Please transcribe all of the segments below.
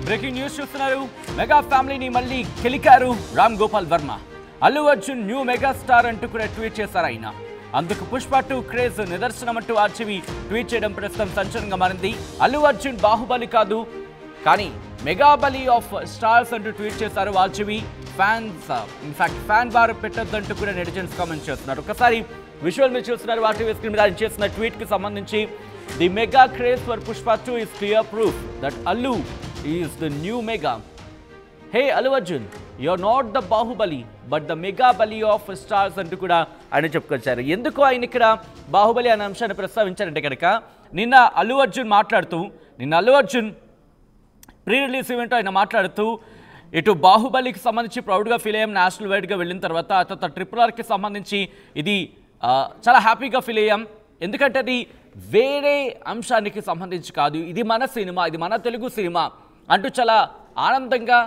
Breaking news చూస్తున్నారు. Mega ఫ్యామిలీని మళ్ళీ కెలికారు Ram Gopal Varma. Allu Arjun new mega star అంటూ కూడా ట్వీట్ చేశారు ఆయన. అందుకు పుష్ప 2 క్రేజ్ నిదర్శనం అంటూ ఆర్జీవి ట్వీట్ చేయడం ప్రస్తుతం సంచలనంగా మారింది. అల్లు అర్జున్ బాహుబలి కాదు కానీ మెగా బలి ఆఫ్ స్టార్స్ అంటూ ట్వీట్ చేశారు RGV. Fans in fact fan war పెట్టొద్దంటూ కూడా నెటిజన్స్ కామెంట్ చేస్తున్నారు. ఒకసారి విజువల్ మీరు చూస్తున్నారు. ఆర్టీవీ స్క్రీన్ మీద ఆయన చేసిన ట్వీట్ కి సంబంధించి the mega craze for Pushpa 2 is clear proof that Allu is the new mega. Hey Allu Arjun, you're not the Bahubali but the mega bali of stars అంటూ కూడా ఆయన చెప్పుకొచ్చారు. ఎందుకు ఆయన ఇక్కడ బాహుబలి అనే అంశాన్ని ప్రస్తావించారంటే కనుక నిన్న Allu Arjun pre release event ఆయన మాట్లాడుతూ ఇటు బాహుబలికి సంబంధించి ప్రౌడ్గా ఫీల్ అయ్యాం, నేషనల్ వైడ్గా వెళ్ళిన తర్వాత RRRకి సంబంధించి ఇది చాలా హ్యాపీగా ఫీల్ అయ్యాం. ఎందుకంటే అది వేరే అంశానికి సంబంధించి కాదు, ఇది మన సినిమా, ఇది మన తెలుగు సినిమా అంటూ చాలా ఆనందంగా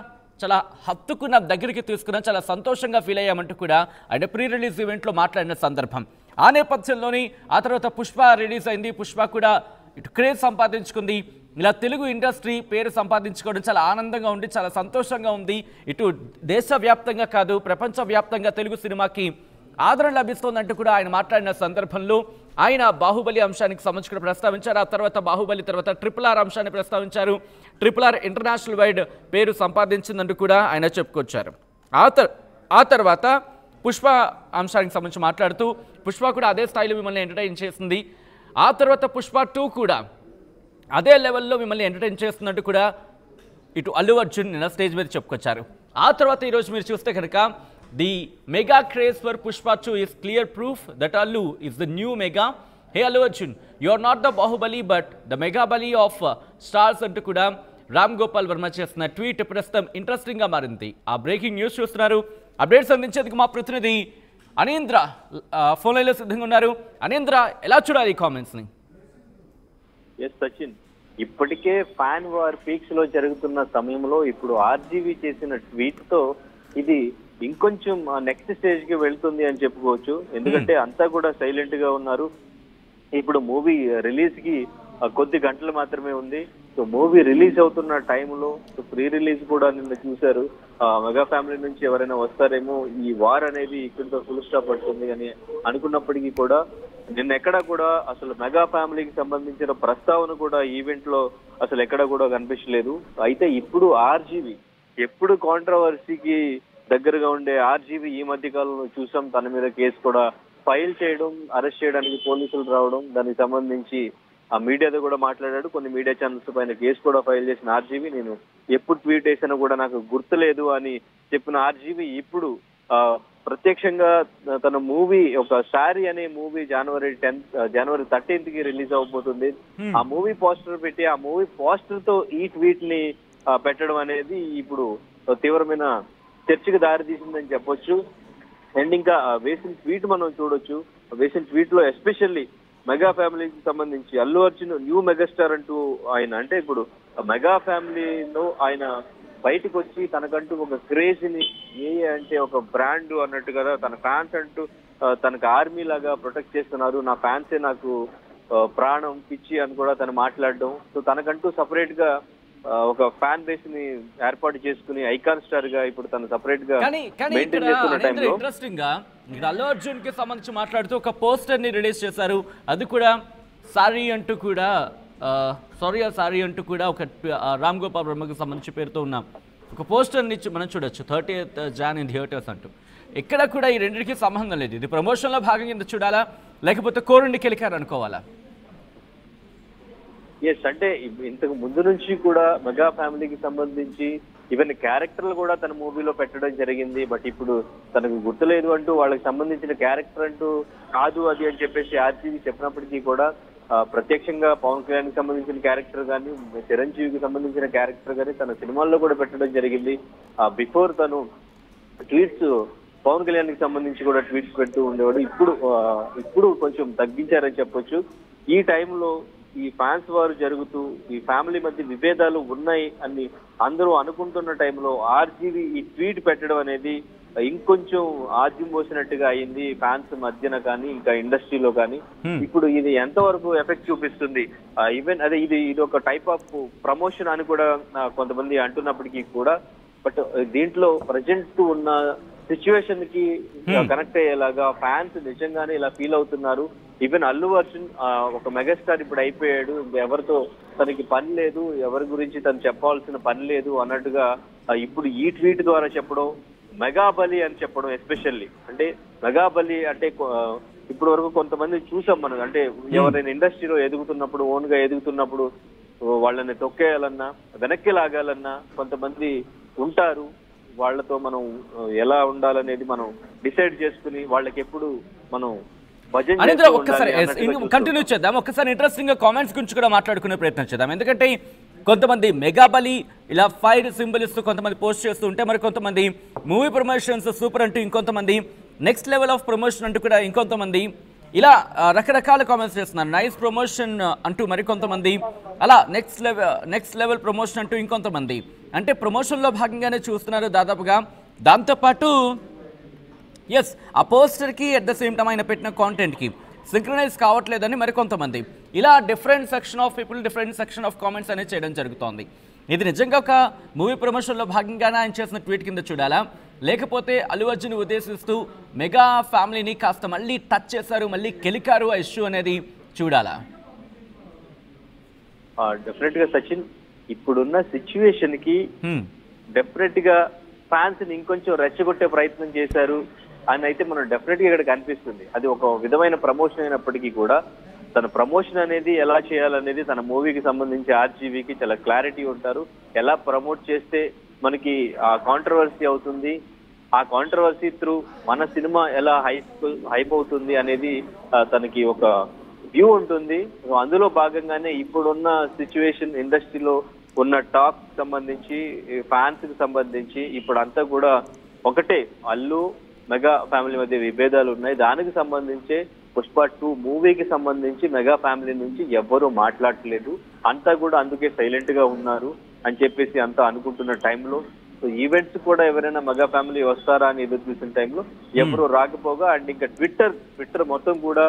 చాలా హత్తుకున్న దగ్గరికి తీసుకున్న చాలా సంతోషంగా ఫీల్ అయ్యామంటూ కూడా ఆయన ప్రీ రిలీజ్ ఈవెంట్లో మాట్లాడిన సందర్భం. ఆ నేపథ్యంలోని ఆ తర్వాత పుష్ప రిలీజ్ అయింది. పుష్ప కూడా ఇటు క్రేజ్ సంపాదించుకుంది. ఇలా తెలుగు ఇండస్ట్రీ పేరు సంపాదించుకోవడం చాలా ఆనందంగా ఉంది, చాలా సంతోషంగా ఉంది. ఇటు దేశవ్యాప్తంగా కాదు ప్రపంచవ్యాప్తంగా తెలుగు సినిమాకి ఆదరణ లభిస్తోందంటూ కూడా ఆయన మాట్లాడిన సందర్భంలో ఆయన బాహుబలి అంశానికి సంబంధించి కూడా ప్రస్తావించారు. ఆ తర్వాత బాహుబలి తర్వాత RRR అంశాన్ని ప్రస్తావించారు. RRR ఇంటర్నేషనల్ వైడ్ పేరు సంపాదించిందంటూ కూడా ఆయన చెప్పుకొచ్చారు. ఆ తర్వాత పుష్ప అంశానికి సంబంధించి మాట్లాడుతూ పుష్ప కూడా అదే స్థాయిలో మిమ్మల్ని ఎంటర్టైన్ చేసింది. ఆ తర్వాత పుష్ప 2 కూడా అదే లెవెల్లో మిమ్మల్ని ఎంటర్టైన్ చేస్తున్నట్టు కూడా ఇటు అల్లు అర్జున్ నిన్న స్టేజ్ మీద చెప్పుకొచ్చారు. ఆ తర్వాత ఈరోజు మీరు చూస్తే కనుక the mega craze for Pushpa 2 is clear proof that Allu is the new mega. Hey Allu Arjun, you are not the Bahubali but the mega bali of stars అంటూ కూడా రామ్ గోపాల్ వర్మ చేసిన ట్వీట్ ప్రస్తుతం ఇంట్రెస్టింగ్గా మారింది. ఆ బ్రేకింగ్ న్యూస్ చూస్తున్నారు. అప్డేట్స్ అందించేందుకు మా ప్రతినిధి అనేంద్ర ఫోన్ లైన్లో సిద్ధంగా ఉన్నారు. అనేంద్ర, ఎలా చూడాలి ఈ కామెంట్స్ని? ఎస్ సచిన్, ఇప్పటికే ఫ్యాన్ వార్ పీక్స్ లో జరుగుతున్న సమయంలో ఇప్పుడు ఆర్జీవి చేసిన ట్వీట్ తో ఇది ఇంకొంచెం నెక్స్ట్ స్టేజ్ కి వెళ్తుంది అని చెప్పుకోవచ్చు. ఎందుకంటే అంతా కూడా సైలెంట్ గా ఉన్నారు. ఇప్పుడు మూవీ రిలీజ్ కి కొద్ది గంటలు మాత్రమే ఉంది. సో మూవీ రిలీజ్ అవుతున్న టైంలో ప్రీ రిలీజ్ కూడా నిన్న చూశారు. మెగా ఫ్యామిలీ నుంచి ఎవరైనా వస్తారేమో, ఈ వార్ అనేది ఇక్కడితో ఫుల్ స్టాప్ పడుతుంది అని అనుకున్నప్పటికీ కూడా నిన్న ఎక్కడా కూడా అసలు మెగా ఫ్యామిలీకి సంబంధించిన ప్రస్తావన కూడా ఈవెంట్ లో అసలు ఎక్కడా కూడా కనిపించలేదు. అయితే ఇప్పుడు ఆర్జీవి ఎప్పుడు కాంట్రవర్సీకి దగ్గరగా ఉండే ఆర్జీవి ఈ మధ్య కాలంలో చూసాం తన మీద కేసు కూడా ఫైల్ చేయడం, అరెస్ట్ చేయడానికి పోలీసులు రావడం, దానికి సంబంధించి ఆ మీడియాతో కూడా మాట్లాడాడు. కొన్ని మీడియా ఛానల్స్ పైన కేసు కూడా ఫైల్ చేసిన ఆర్జీవి నేను ఎప్పుడు ట్వీట్ చేసినా కూడా నాకు గుర్తులేదు అని చెప్పిన ఆర్జీవి ఇప్పుడు ప్రత్యక్షంగా తన మూవీ ఒక శారీ అనే మూవీ జనవరి 13th కి రిలీజ్ అవబోతుంది. ఆ మూవీ పోస్టర్ పెట్టి ఆ మూవీ పోస్టర్ తో ఈ ట్వీట్ ని పెట్టడం అనేది ఇప్పుడు తీవ్రమైన చర్చకు దారి తీసిందని చెప్పొచ్చు. అండ్ ఇంకా వేసిన ట్వీట్ మనం చూడొచ్చు. వేసిన ట్వీట్ లో ఎస్పెషల్లీ మెగా ఫ్యామిలీకి సంబంధించి అల్లు అర్జున్ న్యూ మెగాస్టార్ అంటూ ఆయన, అంటే ఇప్పుడు మెగా ఫ్యామిలీలో ఆయన బయటకు వచ్చి తనకంటూ ఒక క్రేజ్ ని అంటే ఒక బ్రాండ్ అన్నట్టు కదా, తన ఫ్యాన్స్ అంటూ తనకు ఆర్మీ లాగా ప్రొటెక్ట్ చేస్తున్నారు, నా ఫ్యాన్సే నాకు ప్రాణం పిచ్చి అని కూడా తను మాట్లాడడం. సో తనకంటూ సపరేట్ గా ఒక ఫ్యాన్ బేస్ ని ఏర్పాటు చేసుకుని ఐకాన్ స్టార్ గా ఇప్పుడు తను సపరేట్ గా మెయింటైన్ చేస్తున్న టైంలో ఇంట్రెస్టింగ్ గా అల్లు అర్జున్ కి సంబంధించి మాట్లాడుతూ ఒక పోస్టర్ ని రిలీజ్ చేశారు. అది కూడా సారీ అంటూ కూడా సారీ అంటూ కూడా ఒక రామ్ గోపాల్ వర్మకి సంబంధించి పేరుతో ఉన్న ఒక పోస్టర్ ని మనం చూడొచ్చు. 30th Jan in theaters అంటూ. ఇక్కడ కూడా ఈ రెండింటికి సంబంధం లేదు. ఇది ప్రమోషన్ లో భాగంగా చూడాలా లేకపోతే కోరుండి కెలికారు అనుకోవాలా? ఎస్, అంటే ఇంతకు ముందు నుంచి కూడా మెగా ఫ్యామిలీకి సంబంధించి ఈవెన్ క్యారెక్టర్లు కూడా తన మూవీలో పెట్టడం జరిగింది. బట్ ఇప్పుడు తనకు గుర్తులేదు అంటూ వాళ్ళకి సంబంధించిన క్యారెక్టర్ అంటూ కాదు అది అని చెప్పేసి ఆర్జీవి చెప్పినప్పటికీ కూడా ప్రత్యక్షంగా పవన్ కళ్యాణ్కి సంబంధించిన క్యారెక్టర్ కానీ చిరంజీవికి సంబంధించిన క్యారెక్టర్ కానీ తన సినిమాల్లో కూడా పెట్టడం జరిగింది. బిఫోర్ తను ట్వీట్స్ పవన్ కళ్యాణ్కి సంబంధించి కూడా ట్వీట్స్ పెడుతూ ఉండేవాడు. ఇప్పుడు కొంచెం తగ్గించారని చెప్పొచ్చు. ఈ టైంలో ఈ ఫ్యాన్స్ వారు జరుగుతూ ఈ ఫ్యామిలీ మధ్య విభేదాలు ఉన్నాయి అని అందరూ అనుకుంటున్న టైంలో ఆర్జీవి ఈ ట్వీట్ పెట్టడం అనేది ఇంకొంచెం ఆద్యం పోసినట్టుగా అయింది ఫ్యాన్స్ మధ్యన కానీ ఇంకా ఇండస్ట్రీలో కానీ. ఇప్పుడు ఇది ఎంతవరకు ఎఫెక్ట్ చూపిస్తుంది? ఈవెన్ అదే ఇది ఒక టైప్ ఆఫ్ ప్రమోషన్ అని కూడా కొంతమంది అంటున్నప్పటికీ కూడా, బట్ దీంట్లో ప్రజెంట్ ఉన్న సిచ్యువేషన్ కి కనెక్ట్ అయ్యేలాగా ఫ్యాన్స్ నిజంగానే ఇలా ఫీల్ అవుతున్నారు. ఈవెన్ అల్లు అర్జున్ ఒక మెగాస్టార్ ఇప్పుడు అయిపోయాడు, ఎవరితో తనకి పని లేదు, ఎవరి గురించి తను చెప్పాల్సిన పని లేదు అన్నట్టుగా ఇప్పుడు ఈ ట్వీట్ ద్వారా చెప్పడం, మెగాబలి అని చెప్పడం. ఎస్పెషల్లీ అంటే మెగాబలి అంటే ఇప్పటి వరకు కొంతమంది చూసాం మనం, అంటే ఎవరైనా ఇండస్ట్రీలో ఎదుగుతున్నప్పుడు, ఓన్ గా ఎదుగుతున్నప్పుడు వాళ్ళని తొక్కేయాలన్నా వెనక్కి లాగాలన్నా కొంతమంది ఉంటారు. వాళ్ళతో మనం ఎలా ఉండాలనేది మనం డిసైడ్ చేసుకుని వాళ్ళకి ఎప్పుడు మనం ఒక్కసారి కంటిన్యూ చేద్దాం. ఒక్కసారి ఇంట్రెస్టింగ్ గా కామెంట్స్ గురించి కూడా మాట్లాడుకునే ప్రయత్నం చేద్దాం. ఎందుకంటే కొంతమంది మెగాబలి ఇలా ఫైర్ సింబల్ ఇస్తూ కొంతమంది పోస్ట్ చేస్తూ ఉంటే, మరి కొంతమంది మూవీ ప్రమోషన్స్ సూపర్ అంటూ, ఇంకొంతమంది నెక్స్ట్ లెవెల్ ఆఫ్ ప్రమోషన్ అంటూ కూడా ఇంకొంతమంది ఇలా రకరకాల కామెంట్స్ చేస్తున్నారు. నైస్ ప్రమోషన్ అంటూ మరికొంతమంది, అలా నెక్స్ట్ లెవెల్ ప్రమోషన్ అంటూ ఇంకొంతమంది. అంటే ప్రమోషన్లో భాగంగానే చూస్తున్నారు దాదాపుగా. దాంతోపాటు ఎస్, ఆ పోస్టర్కి అట్ ద సేమ్ టైం ఆయన పెట్టిన కాంటెంట్కి సింక్రనైజ్ కావట్లేదని మరికొంతమంది, ఇలా different section of people different section of comments అనేది చేయడం జరుగుతోంది. ఇది నిజంగా ఒక మూవీ ప్రమోషన్లో భాగంగానే ఆయన చేసిన ట్వీట్ కింద చూడాలా, లేకపోతే అల్లు అర్జున్ ఉద్దేశిస్తూ మెగా ఫ్యామిలీని కాస్త మళ్ళీ టచ్ చేశారు, మళ్ళీ కెలికారు ఆ ఇష్యూ అనేది చూడాలా? డెఫినెట్ గా సచిన్, ఇప్పుడున్న సిచ్యువేషన్ కి డెఫినెట్ గా ఫ్యాన్స్ ని ఇంకొంచెం రెచ్చగొట్టే ప్రయత్నం చేశారు అని అయితే మనం డెఫినెట్ గా ఇక్కడ కనిపిస్తుంది. అది ఒక విధమైన ప్రమోషన్ అయినప్పటికీ కూడా తన ప్రమోషన్ అనేది ఎలా చేయాలనేది తన మూవీకి సంబంధించి ఆర్జీవీకి చాలా క్లారిటీ ఉంటారు. ఎలా ప్రమోట్ చేస్తే మనకి ఆ కాంట్రవర్సీ అవుతుంది, ఆ కాంట్రవర్సీ త్రూ మన సినిమా ఎలా హైప్ అవుతుంది అనేది తనకి ఒక వ్యూ ఉంటుంది. అందులో భాగంగానే ఇప్పుడున్న సిచ్యువేషన్, ఇండస్ట్రీలో ఉన్న టాక్ సంబంధించి, ఫ్యాన్స్ కి సంబంధించి ఇప్పుడు అంతా కూడా ఒకటే, అల్లు మెగా ఫ్యామిలీ మధ్య విభేదాలు ఉన్నాయి. దానికి సంబంధించి పుష్ప 2 మూవీకి సంబంధించి మెగా ఫ్యామిలీ నుంచి ఎవ్వరూ మాట్లాడట్లేదు, అంతా కూడా అందుకే సైలెంట్ గా ఉన్నారు అని చెప్పేసి అంతా అనుకుంటున్న టైంలో, సో ఈవెంట్స్ కూడా ఎవరైనా మెగా ఫ్యామిలీ వస్తారా అని ఎదురు చూసిన టైంలో ఎవరు రాకపోగా, అండ్ ఇంకా ట్విట్టర్ మొత్తం కూడా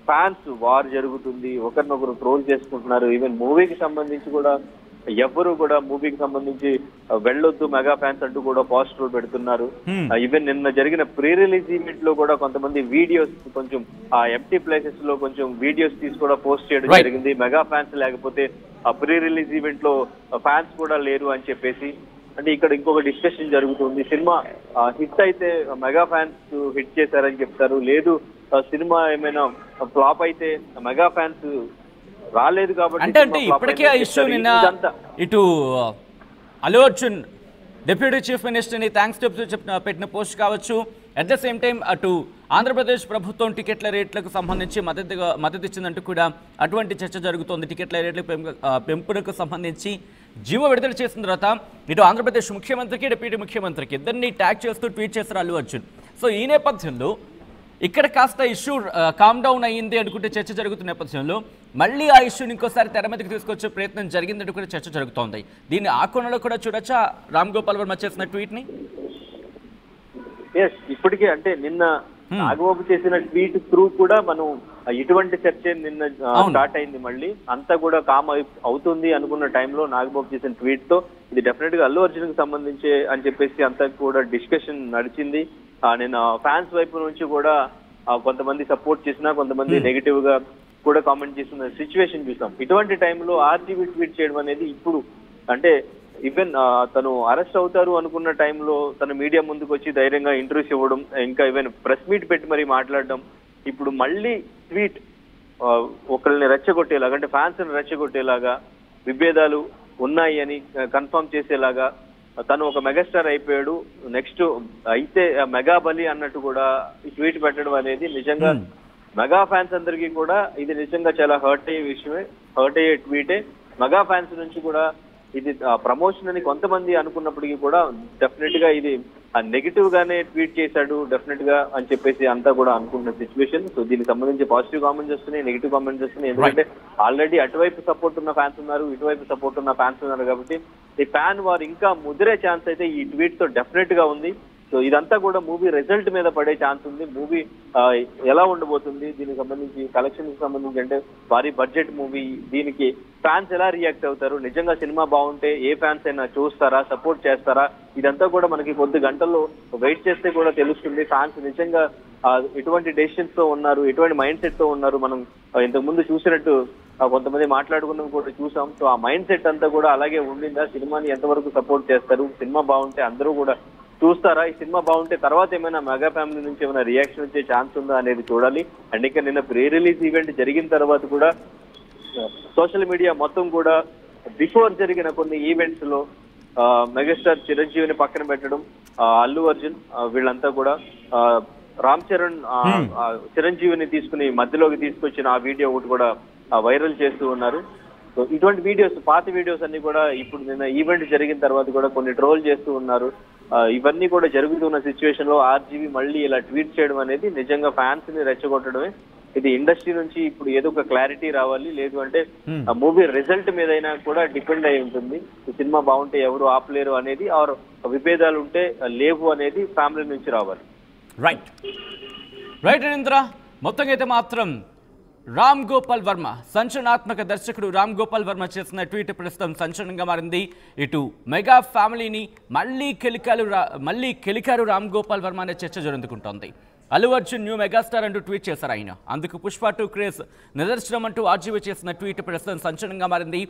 ఫ్యాన్స్ వార్ జరుగుతుంది, ఒకరినొకరు ట్రోల్ చేసుకుంటున్నారు. ఈవెన్ మూవీకి సంబంధించి కూడా ఎవ్వరు కూడా మూవీకి సంబంధించి వెళ్ళొద్దు మెగా ఫ్యాన్స్ అంటూ కూడా పోస్టర్లు పెడుతున్నారు. ఈవెన్ నిన్న జరిగిన ప్రీ రిలీజ్ ఈవెంట్ లో కూడా కొంతమంది వీడియోస్, కొంచెం ఆ ఎంటీ ప్లేసెస్ లో కొంచెం వీడియోస్ తీసి కూడా పోస్ట్ చేయడం జరిగింది. మెగా ఫ్యాన్స్ లేకపోతే ఆ ప్రీ రిలీజ్ ఈవెంట్ లో ఫ్యాన్స్ కూడా లేరు అని చెప్పేసి. అంటే ఇక్కడ ఇంకొక డిస్కషన్ జరుగుతుంది, సినిమా హిట్ అయితే మెగా ఫ్యాన్స్ హిట్ చేశారని చెప్తారు, లేదు సినిమా ఏమైనా ఫ్లాప్ అయితే మెగా ఫ్యాన్స్ రాలేదు కాబట్టి. అంటే ఇప్పటికే ఆ ఇష్యూ నిన్న ఇటు అల్లు అర్జున్ డిప్యూటీ చీఫ్ మినిస్టర్ని థ్యాంక్స్ పెట్టిన పోస్ట్ కావచ్చు, అట్ ద సేమ్ టైం అటు ఆంధ్రప్రదేశ్ ప్రభుత్వం టికెట్ల రేట్లకు సంబంధించి మద్దతు ఇచ్చిందంటూ కూడా అటువంటి చర్చ జరుగుతోంది. టికెట్ల రేట్ల పెంపునకు సంబంధించి జీవో విడుదల చేసిన తర్వాత ఇటు ఆంధ్రప్రదేశ్ ముఖ్యమంత్రికి, డిప్యూటీ ముఖ్యమంత్రికి ఇద్దరిని ట్యాగ్ చేస్తూ ట్వీట్ చేశారు అల్లు అర్జున్. సో ఈ నేపథ్యంలో ఇక్కడ కాస్త ఇష్యూ కామ్ డౌన్ అయ్యింది అనుకుంటే చర్చ జరుగుతున్న నేపథ్యంలో మళ్ళీ ఆ ఇష్యూని ఇంకోసారి తెర మీదకి తీసుకొచ్చే ప్రయత్నం జరిగిందంటూ కూడా చర్చ జరుగుతోంది. దీన్ని ఆ కోణంలో కూడా చూడొచ్చా రామ్ గోపాల్ వర్మ చేసిన ట్వీట్ ని? ఇప్పటికే అంటే నిన్న నాగబాబు చేసిన ట్వీట్ త్రూ కూడా మనం ఇటువంటి చర్చ నిన్న స్టార్ట్ అయింది. మళ్ళీ అంతా కూడా కామ్ అవుతుంది అనుకున్న టైంలో నాగబాబు చేసిన ట్వీట్ తో ఇది డెఫినెట్ గా అల్లు అర్జున్ కి సంబంధించి అని చెప్పేసి అంతా కూడా డిస్కషన్ నడిచింది. నేను ఫ్యాన్స్ వైపు నుంచి కూడా కొంతమంది సపోర్ట్ చేసినా, కొంతమంది నెగిటివ్ గా కూడా కామెంట్ చేసిన సిచ్యువేషన్ చూసాం. ఇటువంటి టైంలో ఆర్జీవీ ట్వీట్ చేయడం అనేది ఇప్పుడు అంటే ఈవెన్ తను అరెస్ట్ అవుతారు అనుకున్న టైంలో తను మీడియా ముందుకు వచ్చి ధైర్యంగా ఇంటర్వ్యూస్ ఇవ్వడం, ఇంకా ఈవెన్ ప్రెస్ మీట్ పెట్టి మరీ మాట్లాడడం, ఇప్పుడు మళ్ళీ ట్వీట్ ఒకరిని రెచ్చగొట్టేలాగా, అంటే ఫ్యాన్స్ ని రెచ్చగొట్టేలాగా, విభేదాలు ఉన్నాయి అని కన్ఫర్మ్ చేసేలాగా, తను ఒక మెగాస్టార్ అయిపోయాడు, నెక్స్ట్ అయితే మెగా బలి అన్నట్టు కూడా ట్వీట్ పెట్టడం అనేది నిజంగా మెగా ఫ్యాన్స్ అందరికీ కూడా ఇది నిజంగా చాలా హర్ట్ అయ్యే విషయమే, హర్ట్ అయ్యే ట్వీటే. మెగా ఫ్యాన్స్ నుంచి కూడా ఇది ప్రమోషన్ అని కొంతమంది అనుకున్నప్పటికీ కూడా డెఫినెట్ గా ఇది నెగిటివ్ గానే ట్వీట్ చేశాడు డెఫినెట్ గా అని చెప్పేసి అంతా కూడా అనుకుంటున్న సిచ్యువేషన్. సో దీనికి సంబంధించి పాజిటివ్ కామెంట్స్ వస్తున్నాయి, నెగిటివ్ కామెంట్స్ వస్తున్నాయి. ఎందుకంటే ఆల్రెడీ అటువైపు సపోర్ట్ ఉన్న ఫ్యాన్స్ ఉన్నారు, ఇటువైపు సపోర్ట్ ఉన్న ఫ్యాన్స్ ఉన్నారు కాబట్టి ఈ ఫ్యాన్ వారు ఇంకా ముదిరే ఛాన్స్ అయితే ఈ ట్వీట్ తో డెఫినెట్ గా ఉంది. సో ఇదంతా కూడా మూవీ రిజల్ట్ మీద పడే ఛాన్స్ ఉంది. మూవీ ఎలా ఉండబోతుంది, దీనికి సంబంధించి కలెక్షన్ కి సంబంధించి, అంటే భారీ బడ్జెట్ మూవీ, దీనికి ఫ్యాన్స్ ఎలా రియాక్ట్ అవుతారు, నిజంగా సినిమా బాగుంటే ఏ ఫ్యాన్స్ అయినా చూస్తారా, సపోర్ట్ చేస్తారా, ఇదంతా కూడా మనకి కొద్ది గంటల్లో వెయిట్ చేస్తే కూడా తెలుస్తుంది. ఫ్యాన్స్ నిజంగా ఎటువంటి డెసిషన్స్ తో ఉన్నారు, ఎటువంటి మైండ్ సెట్ తో ఉన్నారు. మనం ఇంతకు ముందు చూసినట్టు కొంతమంది మాట్లాడుకున్నాం కూడా చూసాం. సో ఆ మైండ్ సెట్ అంతా కూడా అలాగే ఉండిందా, సినిమాని ఎంతవరకు సపోర్ట్ చేస్తారు, సినిమా బాగుంటే అందరూ కూడా చూస్తారా, ఈ సినిమా బాగుంటే తర్వాత ఏమైనా మెగా ఫ్యామిలీ నుంచి ఏమైనా రియాక్షన్ వచ్చే ఛాన్స్ ఉందా అనేది చూడాలి. అండ్ ఇంకా నిన్న ప్రీ రిలీజ్ ఈవెంట్ జరిగిన తర్వాత కూడా సోషల్ మీడియా మొత్తం కూడా బిఫోర్ జరిగిన కొన్ని ఈవెంట్స్ లో మెగాస్టార్ చిరంజీవిని పక్కన పెట్టడం, అల్లు అర్జున్ వీళ్ళంతా కూడా రామ్ చరణ్ చిరంజీవిని తీసుకుని మధ్యలోకి తీసుకొచ్చిన ఆ వీడియో ఒకటి కూడా వైరల్ చేస్తూ ఉన్నారు. సో ఇటువంటి వీడియోస్, పాత వీడియోస్ అన్ని కూడా ఇప్పుడు నిన్న ఈవెంట్ జరిగిన తర్వాత కూడా కొన్ని ట్రోల్ చేస్తూ ఉన్నారు. ఇవన్నీ కూడా జరుగుతున్న సిచ్యువేషన్ లో ఆర్జీవి మళ్ళీ ఇలా ట్వీట్ చేయడం అనేది నిజంగా ఫ్యాన్స్ ని రెచ్చగొట్టడమే. ఇది ఇండస్ట్రీ నుంచి ఇప్పుడు ఏదో ఒక క్లారిటీ రావాలి, లేదు అంటే మూవీ రిజల్ట్ మీద అయినా కూడా డిపెండ్ అయి ఉంటుంది. సినిమా బాగుంటే ఎవరు ఆపలేరు అనేది, ఆర్ విభేదాలు ఉంటే లేవు అనేది ఫ్యామిలీ నుంచి రావాలి. రైట్ అనింద్ర, మొత్తంగా అయితే మాత్రం రామ్ గోపాల్ వర్మ, సంచలనాత్మక దర్శకుడు రామ్ గోపాల్ వర్మ చేసిన ట్వీట్ ప్రస్తుతం సంచలనంగా మారింది. ఇటు మెగా ఫ్యామిలీని మళ్ళీ కెలికారు రామ్ గోపాల్ వర్మ అనే చర్చ జరుగుతుంటోంది. అల్లు అర్జున్ న్యూ మెగాస్టార్ అంటూ ట్వీట్ చేశారు ఆయన. అందుకు పుష్ప 2 క్రేజ్ నిదర్శనం అంటూ ఆర్జీవి చేసిన ట్వీట్ ప్రస్తుతం సంచలనంగా మారింది.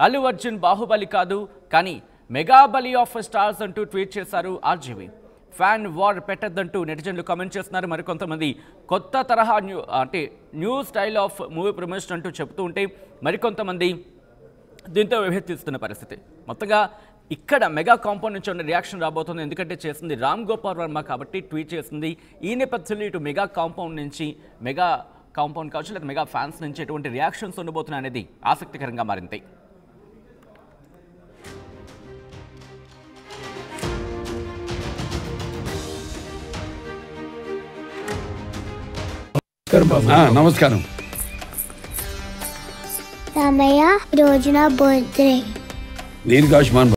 అల్లు అర్జున్ బాహుబలి కాదు కానీ మెగా బలి ఆఫ్ స్టార్స్ అంటూ ట్వీట్ చేశారు ఆర్జీవి. ఫ్యాన్ వార్ పెట్టద్దంటూ నెటిజన్లు కామెంట్ చేస్తున్నారు. మరికొంతమంది కొత్త తరహా new style of movie promotion అంటూ చెబుతూ ఉంటే మరికొంతమంది దీంతో విభేదిస్తున్న పరిస్థితి. మొత్తంగా ఇక్కడ మెగా కాంపౌండ్ నుంచి ఉన్న రియాక్షన్ రాబోతుంది. ఎందుకంటే చేసింది రామ్ గోపాల్ వర్మ కాబట్టి ట్వీట్ చేసింది. ఈ నేపథ్యంలో ఇటు మెగా కాంపౌండ్ కావచ్చు లేదా మెగా ఫ్యాన్స్ నుంచి ఎటువంటి రియాక్షన్స్ ఉండబోతున్నాయి అనేది ఆసక్తికరంగా మారింది. నమస్కారం. రామయ్య, రోజు నా బర్త్డే. దీనికి ఆయుష్మాన్